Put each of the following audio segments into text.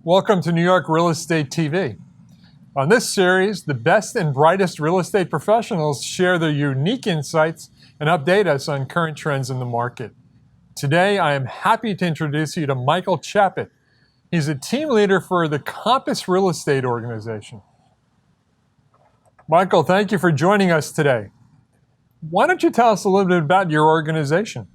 Welcome to New York Real Estate TV. On this series, the best and brightest real estate professionals share their unique insights and update us on current trends in the market. Today, I am happy to introduce you to Michael Shapot. He's a team leader for the Compass Real Estate Organization. Michael, thank you for joining us today. Why don't you tell us a little bit about your organization?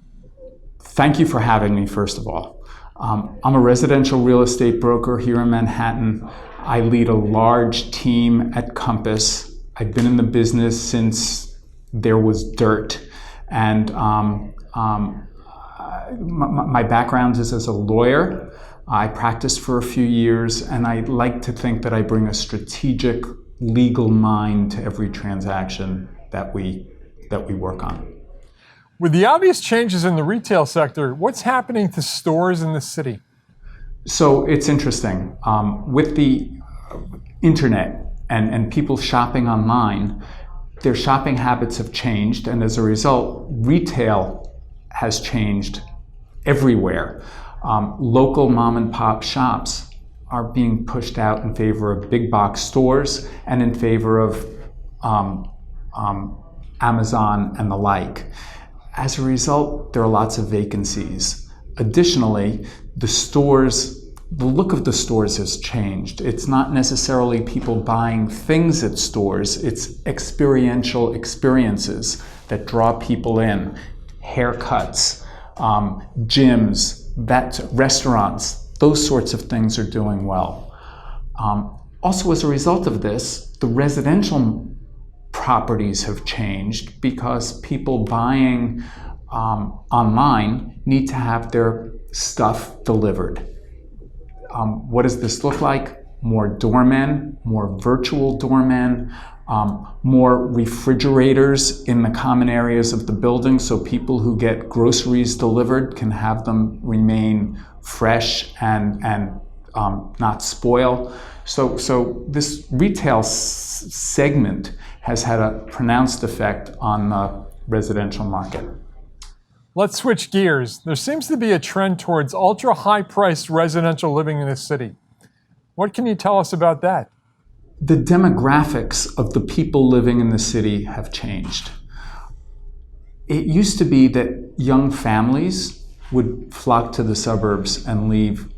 Thank you for having me, first of all. I'm a residential real estate broker here in Manhattan. I lead a large team at Compass. I've been in the business since there was dirt. And my background is as a lawyer. I practiced for a few years, and I like to think that I bring a strategic legal mind to every transaction that we work on. With the obvious changes in the retail sector, what's happening to stores in the city? So it's interesting. With the internet and people shopping online, their shopping habits have changed, and as a result, retail has changed everywhere. Local mom and pop shops are being pushed out in favor of big box stores and in favor of Amazon and the like. As a result, there are lots of vacancies. Additionally, the look of the stores has changed. It's not necessarily people buying things at stores, it's experiential experiences that draw people in. Haircuts, gyms, restaurants, those sorts of things are doing well. Also, as a result of this, the residential properties have changed because people buying online need to have their stuff delivered. What does this look like? More doormen, more virtual doormen, more refrigerators in the common areas of the building so people who get groceries delivered can have them remain fresh and not spoil. So this retail segment has had a pronounced effect on the residential market. Let's switch gears. There seems to be a trend towards ultra-high-priced residential living in the city. What can you tell us about that? The demographics of the people living in the city have changed. It used to be that young families would flock to the suburbs and leave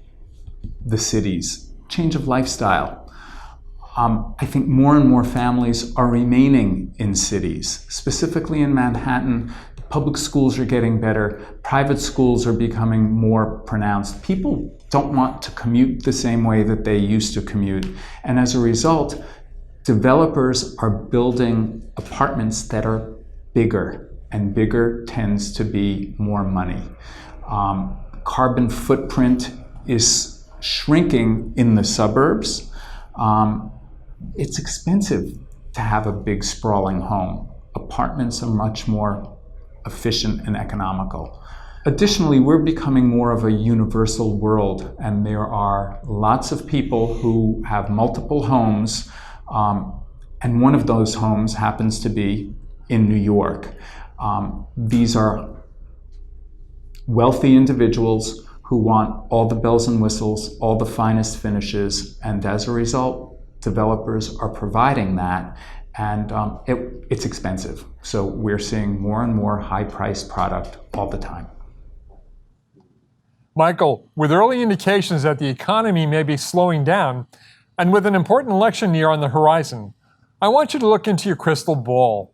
the cities. Change of lifestyle. I think more and more families are remaining in cities. Specifically in Manhattan, public schools are getting better. Private schools are becoming more pronounced. People don't want to commute the same way that they used to commute. And as a result, developers are building apartments that are bigger, and bigger tends to be more money. Carbon footprint is shrinking in the suburbs. It's expensive to have a big sprawling home. Apartments are much more efficient and economical. Additionally, we're becoming more of a universal world, and there are lots of people who have multiple homes, and one of those homes happens to be in New York. These are wealthy individuals who want all the bells and whistles, all the finest finishes, and as a result, developers are providing that, and it's expensive. So we're seeing more and more high-priced product all the time. Michael, with early indications that the economy may be slowing down, and with an important election year on the horizon, I want you to look into your crystal ball.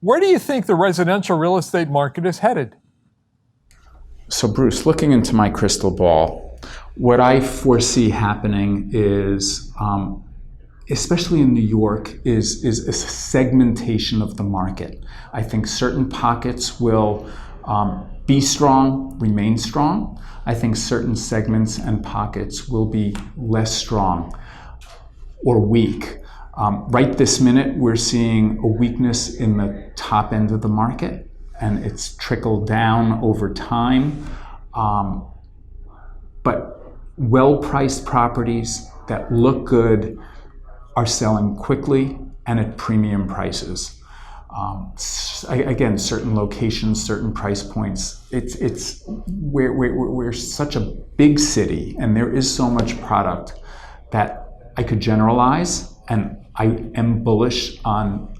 Where do you think the residential real estate market is headed? So Bruce, looking into my crystal ball, what I foresee happening is, especially in New York, is a segmentation of the market. I think certain pockets will be strong, remain strong. I think certain segments and pockets will be less strong or weak. Right this minute, we're seeing a weakness in the top end of the market, and it's trickled down over time. But well-priced properties that look good are selling quickly and at premium prices. Again, certain locations, certain price points. We're such a big city, and there is so much product that I could generalize, and I am bullish on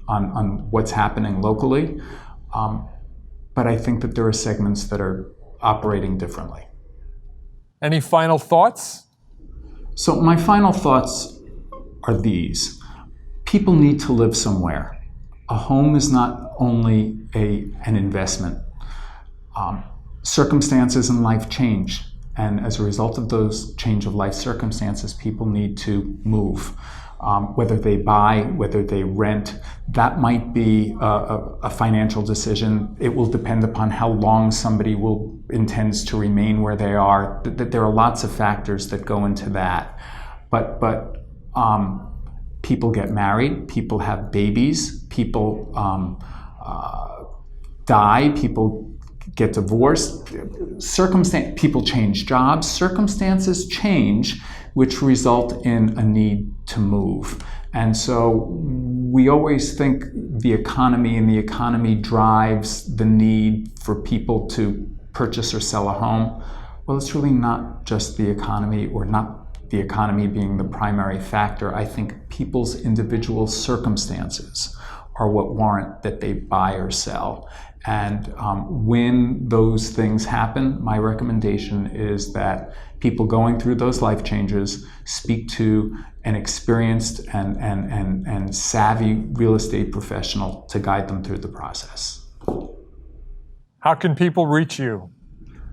what's happening locally. But I think that there are segments that are operating differently. Any final thoughts? So my final thoughts are these. People need to live somewhere. A home is not only an investment. Circumstances in life change, and as a result of those change of life circumstances, people need to move. Whether they buy, whether they rent, that might be a financial decision. It will depend upon how long somebody intends to remain where they are. There are lots of factors that go into that. But people get married, people have babies, people die, people get divorced, people change jobs, circumstances change, which result in a need to move. And so we always think the economy, and the economy drives the need for people to purchase or sell a home. Well, it's really not just the economy, or not the economy being the primary factor. I think people's individual circumstances are what warrant that they buy or sell. And when those things happen, my recommendation is that people going through those life changes speak to an experienced and savvy real estate professional to guide them through the process. How can people reach you?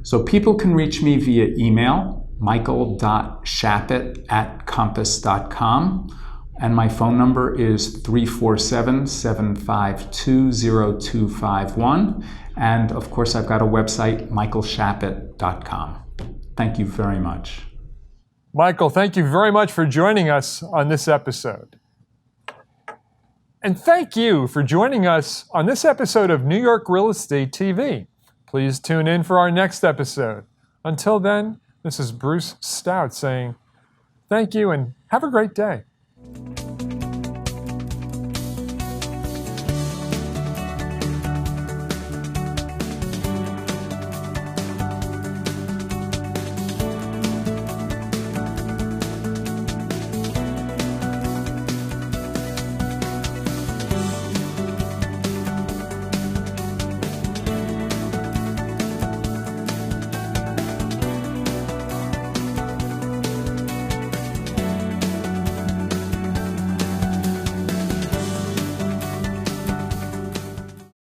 So people can reach me via email, michael.shapot@compass.com. And my phone number is 347-752-0251. And of course, I've got a website, michaelshapot.com. Thank you very much. Michael, thank you very much for joining us on this episode. And thank you for joining us on this episode of New York Real Estate TV. Please tune in for our next episode. Until then, this is Bruce Stout saying thank you and have a great day.